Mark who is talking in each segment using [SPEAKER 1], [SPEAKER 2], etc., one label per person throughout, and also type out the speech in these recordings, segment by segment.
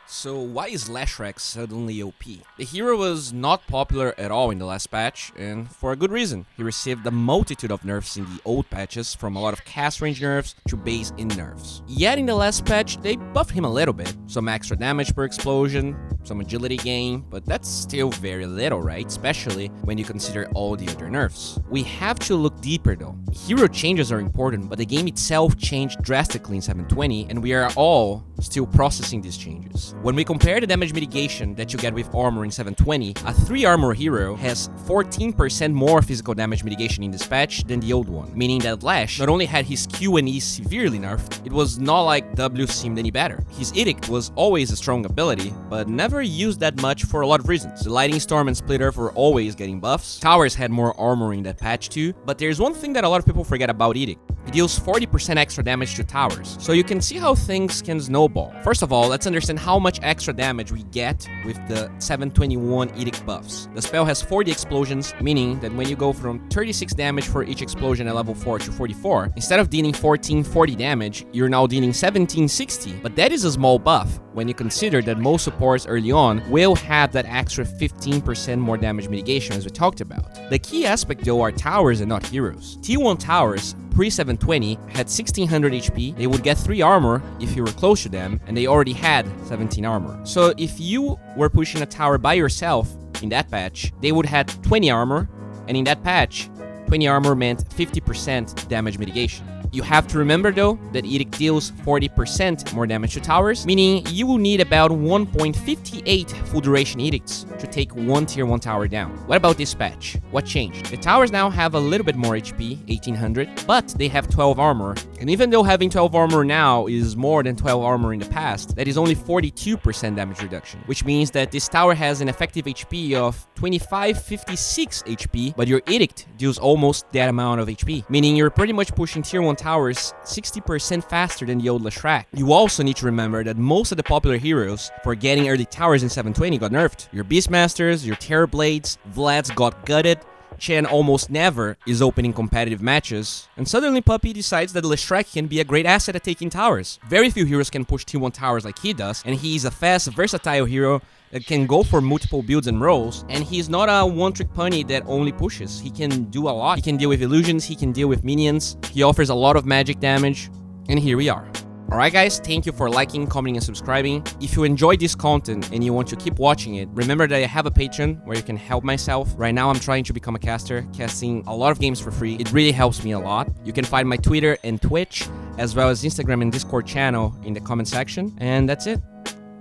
[SPEAKER 1] So why is Leshrac suddenly OP? The hero was not popular at all in the last patch, and for a good reason. He received a multitude of nerfs in the old patches, from a lot of cast range nerfs to base in nerfs. Yet in the last patch, they buffed him a little bit. Some extra damage per explosion, some agility gain, but that's still very little, right? Especially when you consider all the other nerfs. We have to look deeper though. Hero changes are important, but the game itself changed drastically in 720, and we are all still processing these changes. When we compare the damage mitigation that you get with armor in 720, a 3 armor hero has 14% more physical damage mitigation in this patch than the old one, meaning that Lesh not only had his Q and E severely nerfed, it was not like W seemed any better. His Edict was always a strong ability, but never used that much for a lot of reasons. The Lightning Storm and Split Earth were always getting buffs, Towers had more armor in that patch too, but there's one thing that a lot of people forget about Edict. It deals 40% extra damage to towers, so you can see how things can snowball. First of all, let's understand how much extra damage we get with the 721 Edict buffs. The spell has 40 explosions, meaning that when you go from 36 damage for each explosion at level 4 to 44, instead of dealing 1440 damage, you're now dealing 1760, but that is a small buff when you consider that most supports early on will have that extra 15% more damage mitigation as we talked about. The key aspect though are towers and not heroes. T1 towers pre-720 had 1600 HP, they would get 3 armor if you were close to them, and they already had 17 armor. So if you were pushing a tower by yourself in that patch, they would have 20 armor, and in that patch, 20 armor meant 50% damage mitigation. You have to remember though that Edict deals 40% more damage to towers, meaning you will need about 1.58 full duration Edicts to take one tier 1 tower down. What about this patch? What changed? The towers now have a little bit more HP, 1800, but they have 12 armor. And even though having 12 armor now is more than 12 armor in the past, that is only 42% damage reduction, which means that this tower has an effective HP of 2556 HP, but your Edict deals almost that amount of HP, meaning you're pretty much pushing tier 1 towers 60% faster than the old Leshrac. You also need to remember that most of the popular heroes for getting early towers in 720 got nerfed. Your Beastmasters, your Terrorblades, Vlad's got gutted, Chen almost never is opening competitive matches, and suddenly Puppy decides that Leshrac can be a great asset at taking towers. Very few heroes can push T1 towers like he does, and he's a fast, versatile hero that can go for multiple builds and roles, and he's not a one-trick pony that only pushes. He can do a lot. He can deal with illusions, he can deal with minions, he offers a lot of magic damage, and here we are. Alright guys, thank you for liking, commenting, and subscribing. If you enjoyed this content and you want to keep watching it, remember that I have a Patreon where you can help myself. Right now I'm trying to become a caster, casting a lot of games for free. It really helps me a lot. You can find my Twitter and Twitch, as well as Instagram and Discord channel in the comment section. And that's it.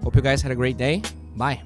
[SPEAKER 1] Hope you guys had a great day. Bye.